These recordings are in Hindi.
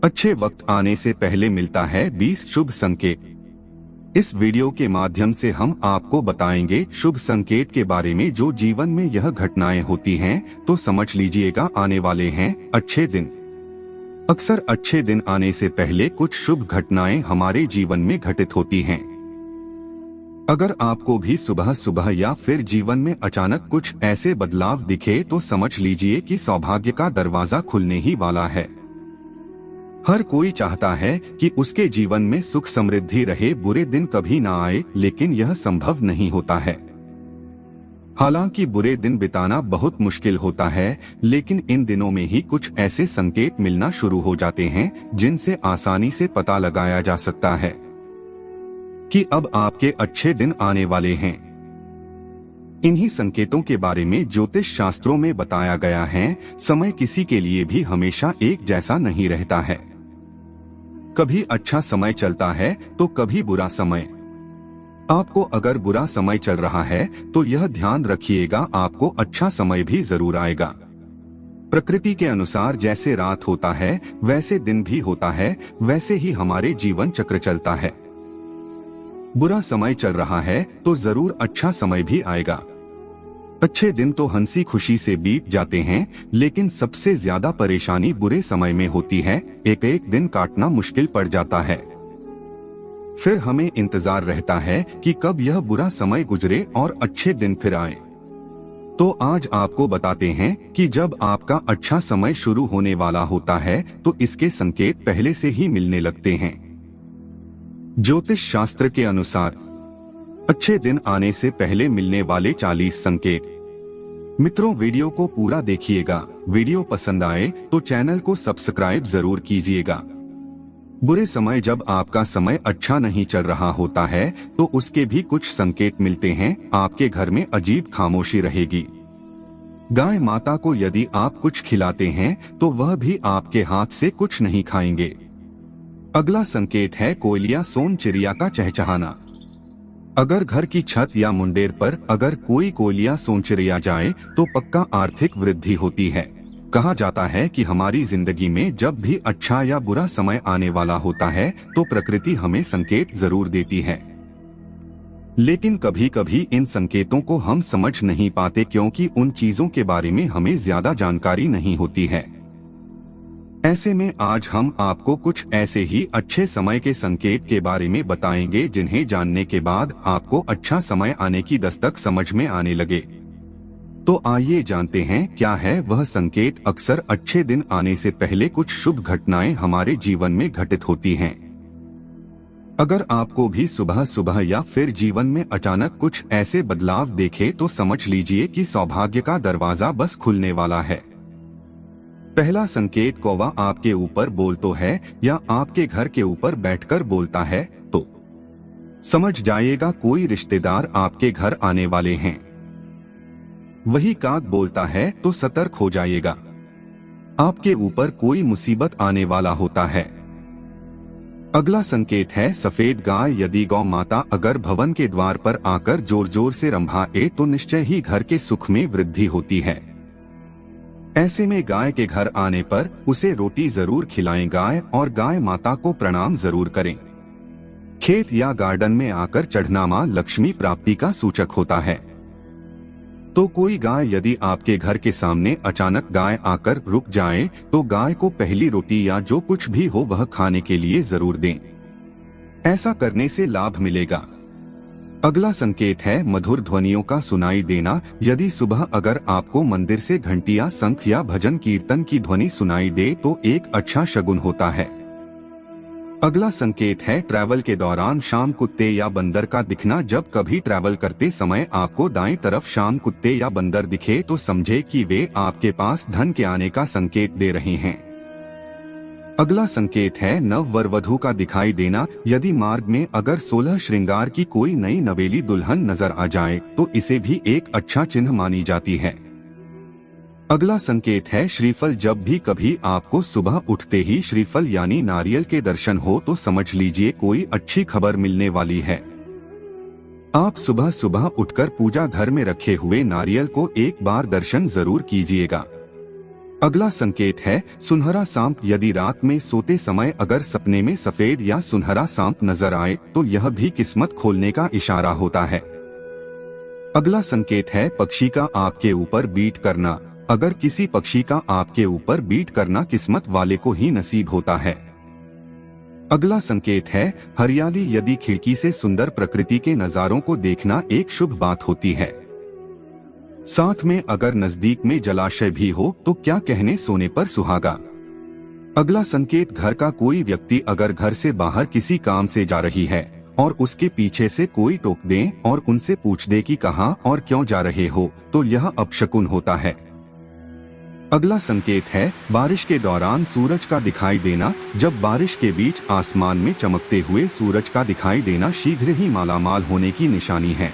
अच्छे वक्त आने से पहले मिलता है 20 शुभ संकेत। इस वीडियो के माध्यम से हम आपको बताएंगे शुभ संकेत के बारे में जो जीवन में यह घटनाएं होती हैं तो समझ लीजिएगा आने वाले हैं अच्छे दिन। अक्सर अच्छे दिन आने से पहले कुछ शुभ घटनाएं हमारे जीवन में घटित होती हैं। अगर आपको भी सुबह सुबह या फिर जीवन में अचानक कुछ ऐसे बदलाव दिखे तो समझ लीजिए कि सौभाग्य का दरवाजा खुलने ही वाला है। हर कोई चाहता है कि उसके जीवन में सुख समृद्धि रहे, बुरे दिन कभी ना आए, लेकिन यह संभव नहीं होता है। हालांकि बुरे दिन बिताना बहुत मुश्किल होता है, लेकिन इन दिनों में ही कुछ ऐसे संकेत मिलना शुरू हो जाते हैं जिनसे आसानी से पता लगाया जा सकता है कि अब आपके अच्छे दिन आने वाले हैं। इन्हीं संकेतों के बारे में ज्योतिष शास्त्रों में बताया गया है। समय किसी के लिए भी हमेशा एक जैसा नहीं रहता है। कभी अच्छा समय चलता है तो कभी बुरा समय। आपको अगर बुरा समय चल रहा है तो यह ध्यान रखिएगा, आपको अच्छा समय भी जरूर आएगा। प्रकृति के अनुसार जैसे रात होता है वैसे दिन भी होता है, वैसे ही हमारे जीवन चक्र चलता है। बुरा समय चल रहा है तो जरूर अच्छा समय भी आएगा। अच्छे दिन तो हंसी खुशी से बीत जाते हैं, लेकिन सबसे ज्यादा परेशानी बुरे समय में होती है। एक एक दिन काटना मुश्किल पड़ जाता है। फिर हमें इंतजार रहता है कि कब यह बुरा समय गुजरे और अच्छे दिन फिर आए। तो आज आपको बताते हैं कि जब आपका अच्छा समय शुरू होने वाला होता है तो इसके संकेत पहले से ही मिलने लगते हैं। ज्योतिष शास्त्र के अनुसार अच्छे दिन आने से पहले मिलने वाले 40 संकेत। मित्रों, वीडियो को पूरा देखिएगा। वीडियो पसंद आए तो चैनल को सब्सक्राइब जरूर कीजिएगा। बुरे समय, जब आपका समय अच्छा नहीं चल रहा होता है तो उसके भी कुछ संकेत मिलते हैं। आपके घर में अजीब खामोशी रहेगी। गाय माता को यदि आप कुछ खिलाते हैं तो वह भी आपके हाथ से कुछ नहीं खाएंगे। अगला संकेत है कोयलिया सोन चिड़िया का चहचहाना। अगर घर की छत या मुंडेर पर अगर कोई कोयलिया सोनचिड़िया जाए तो पक्का आर्थिक वृद्धि होती है। कहा जाता है कि हमारी जिंदगी में जब भी अच्छा या बुरा समय आने वाला होता है तो प्रकृति हमें संकेत जरूर देती है, लेकिन कभी कभी इन संकेतों को हम समझ नहीं पाते क्योंकि उन चीजों के बारे में हमें ज्यादा जानकारी नहीं होती है। ऐसे में आज हम आपको कुछ ऐसे ही अच्छे समय के संकेत के बारे में बताएंगे जिन्हें जानने के बाद आपको अच्छा समय आने की दस्तक समझ में आने लगे। तो आइए जानते हैं क्या है वह संकेत। अक्सर अच्छे दिन आने से पहले कुछ शुभ घटनाएं हमारे जीवन में घटित होती हैं। अगर आपको भी सुबह सुबह या फिर जीवन में अचानक कुछ ऐसे बदलाव देखे तो समझ लीजिए कि सौभाग्य का दरवाजा बस खुलने वाला है। पहला संकेत, कौवा आपके ऊपर बोल तो है या आपके घर के ऊपर बैठकर बोलता है तो समझ जाइएगा कोई रिश्तेदार आपके घर आने वाले हैं। वही काग बोलता है तो सतर्क हो जाइएगा, आपके ऊपर कोई मुसीबत आने वाला होता है। अगला संकेत है सफेद गाय। यदि गौ माता अगर भवन के द्वार पर आकर जोर जोर से रंभाए तो निश्चय ही घर के सुख में वृद्धि होती है। ऐसे में गाय के घर आने पर उसे रोटी जरूर खिलाएं गाय और गाय माता को प्रणाम जरूर करें। खेत या गार्डन में आकर चढ़ना मां लक्ष्मी प्राप्ति का सूचक होता है। तो कोई गाय यदि आपके घर के सामने अचानक गाय आकर रुक जाए तो गाय को पहली रोटी या जो कुछ भी हो वह खाने के लिए जरूर दें। ऐसा करने से लाभ मिलेगा। अगला संकेत है मधुर ध्वनियों का सुनाई देना। यदि सुबह अगर आपको मंदिर से घंटियां, शंख या भजन कीर्तन की ध्वनि सुनाई दे तो एक अच्छा शगुन होता है। अगला संकेत है ट्रैवल के दौरान शाम कुत्ते या बंदर का दिखना। जब कभी ट्रैवल करते समय आपको दाएं तरफ शाम कुत्ते या बंदर दिखे तो समझे कि वे आपके पास धन के आने का संकेत दे रहे हैं। अगला संकेत है नव वर वधू का दिखाई देना। यदि मार्ग में अगर 16 श्रृंगार की कोई नई नवेली दुल्हन नजर आ जाए तो इसे भी एक अच्छा चिन्ह मानी जाती है। अगला संकेत है श्रीफल। जब भी कभी आपको सुबह उठते ही श्रीफल यानी नारियल के दर्शन हो तो समझ लीजिए कोई अच्छी खबर मिलने वाली है। आप सुबह सुबह उठकर पूजा घर में रखे हुए नारियल को एक बार दर्शन जरूर कीजिएगा। अगला संकेत है सुनहरा सांप। यदि रात में सोते समय अगर सपने में सफेद या सुनहरा सांप नजर आए तो यह भी किस्मत खोलने का इशारा होता है। अगला संकेत है पक्षी का आपके ऊपर बीट करना। अगर किसी पक्षी का आपके ऊपर बीट करना किस्मत वाले को ही नसीब होता है। अगला संकेत है हरियाली। यदि खिड़की से सुंदर प्रकृति के नजारों को देखना एक शुभ बात होती है। साथ में अगर नजदीक में जलाशय भी हो तो क्या कहने सोने पर सुहागा। अगला संकेत घर का कोई व्यक्ति अगर घर से बाहर किसी काम से जा रही है और उसके पीछे से कोई टोक दे और उनसे पूछ दे कि कहाँ और क्यों जा रहे हो तो यह अपशकुन होता है। अगला संकेत है बारिश के दौरान सूरज का दिखाई देना। जब बारिश के बीच आसमान में चमकते हुए सूरज का दिखाई देना शीघ्र ही मालामाल होने की निशानी है।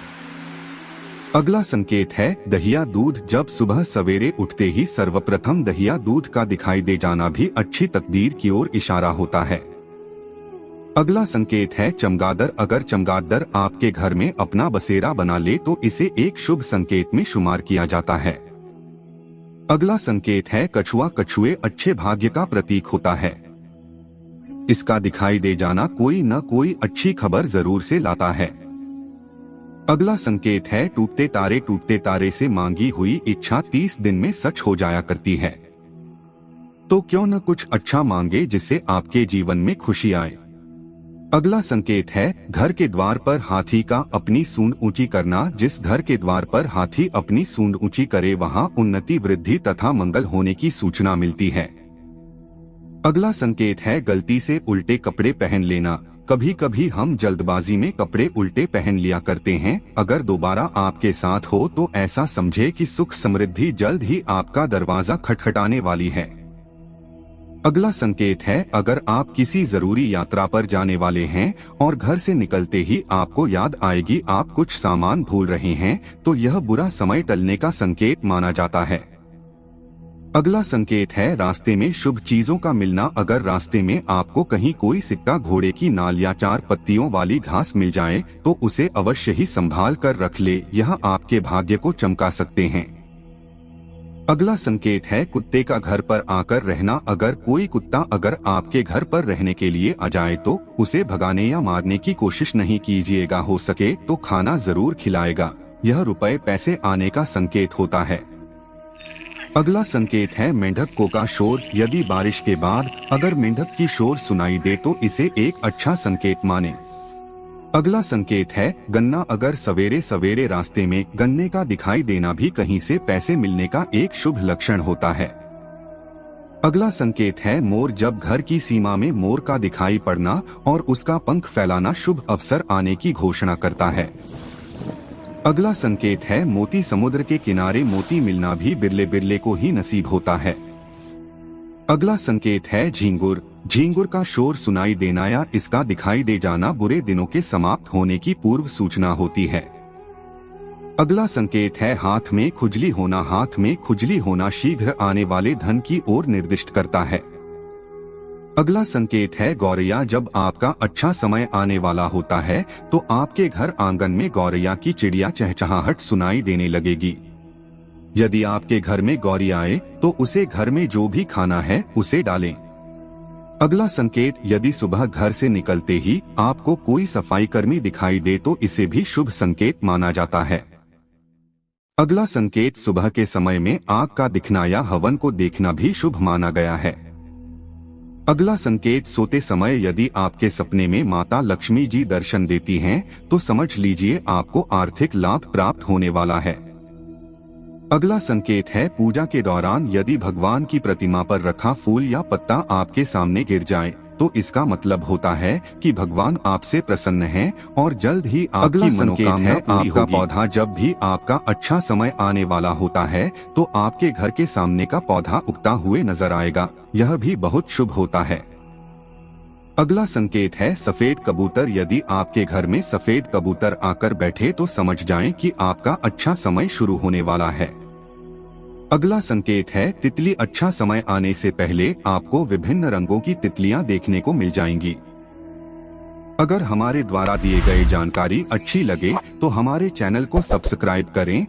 अगला संकेत है दहिया दूध। जब सुबह सवेरे उठते ही सर्वप्रथम दहिया दूध का दिखाई दे जाना भी अच्छी तकदीर की ओर इशारा होता है। अगला संकेत है चमगादड़। अगर चमगादड़ आपके घर में अपना बसेरा बना ले तो इसे एक शुभ संकेत में शुमार किया जाता है। अगला संकेत है कछुआ। कछुए अच्छे भाग्य का प्रतीक होता है। इसका दिखाई दे जाना कोई न कोई अच्छी खबर जरूर से लाता है। अगला संकेत है टूटते तारे। टूटते तारे से मांगी हुई इच्छा 30 दिन में सच हो जाया करती है। तो क्यों न कुछ अच्छा मांगे जिससे आपके जीवन में खुशी आए। अगला संकेत है घर के द्वार पर हाथी का अपनी सूंड ऊंची करना। जिस घर के द्वार पर हाथी अपनी सूंड ऊंची करे वहां उन्नति वृद्धि तथा मंगल होने की सूचना मिलती है। अगला संकेत है गलती से उल्टे कपड़े पहन लेना। कभी कभी हम जल्दबाजी में कपड़े उल्टे पहन लिया करते हैं। अगर दोबारा आपके साथ हो तो ऐसा समझे कि सुख समृद्धि जल्द ही आपका दरवाजा खटखटाने वाली है। अगला संकेत है अगर आप किसी जरूरी यात्रा पर जाने वाले हैं और घर से निकलते ही आपको याद आएगी आप कुछ सामान भूल रहे हैं तो यह बुरा समय टलने का संकेत माना जाता है। अगला संकेत है रास्ते में शुभ चीजों का मिलना। अगर रास्ते में आपको कहीं कोई सिक्का, घोड़े की नाल या 4 पत्तियों वाली घास मिल जाए तो उसे अवश्य ही संभाल कर रख ले। यह आपके भाग्य को चमका सकते हैं। अगला संकेत है कुत्ते का घर पर आकर रहना। अगर कोई कुत्ता अगर आपके घर पर रहने के लिए आ जाए तो उसे भगाने या मारने की कोशिश नहीं कीजिएगा। हो सके तो खाना जरूर खिलाएगा। यह रुपए पैसे आने का संकेत होता है। अगला संकेत है मेंढक का शोर। यदि बारिश के बाद अगर मेंढक की शोर सुनाई दे तो इसे एक अच्छा संकेत माने। अगला संकेत है गन्ना। अगर सवेरे सवेरे रास्ते में गन्ने का दिखाई देना भी कहीं से पैसे मिलने का एक शुभ लक्षण होता है। अगला संकेत है मोर। जब घर की सीमा में मोर का दिखाई पड़ना और उसका पंख फैलाना शुभ अवसर आने की घोषणा करता है। अगला संकेत है मोती। समुद्र के किनारे मोती मिलना भी बिरले बिरले को ही नसीब होता है। अगला संकेत है झींगुर। झींगुर का शोर सुनाई देना या इसका दिखाई दे जाना बुरे दिनों के समाप्त होने की पूर्व सूचना होती है। अगला संकेत है हाथ में खुजली होना। हाथ में खुजली होना शीघ्र आने वाले धन की ओर निर्दिष्ट करता है। अगला संकेत है गौरैया। जब आपका अच्छा समय आने वाला होता है तो आपके घर आंगन में गौरैया की चिड़िया चहचहाहट सुनाई देने लगेगी। यदि आपके घर में गौरी आए तो उसे घर में जो भी खाना है उसे डालें। अगला संकेत यदि सुबह घर से निकलते ही आपको कोई सफाई कर्मी दिखाई दे तो इसे भी शुभ संकेत माना जाता है। अगला संकेत सुबह के समय में आग का दिखना या हवन को देखना भी शुभ माना गया है। अगला संकेत सोते समय यदि आपके सपने में माता लक्ष्मी जी दर्शन देती हैं तो समझ लीजिए आपको आर्थिक लाभ प्राप्त होने वाला है। अगला संकेत है पूजा के दौरान यदि भगवान की प्रतिमा पर रखा फूल या पत्ता आपके सामने गिर जाए तो इसका मतलब होता है कि भगवान आपसे प्रसन्न हैं और जल्द ही आपकी मनोकामना पूरी होगी। आपका पौधा जब भी आपका अच्छा समय आने वाला होता है तो आपके घर के सामने का पौधा उगता हुए नजर आएगा। यह भी बहुत शुभ होता है। अगला संकेत है सफेद कबूतर। यदि आपके घर में सफेद कबूतर आकर बैठे तो समझ जाएं कि आपका अच्छा समय शुरू होने वाला है। अगला संकेत है तितली। अच्छा समय आने से पहले आपको विभिन्न रंगों की तितलियां देखने को मिल जाएंगी। अगर हमारे द्वारा दिए गए जानकारी अच्छी लगे तो हमारे चैनल को सब्सक्राइब करें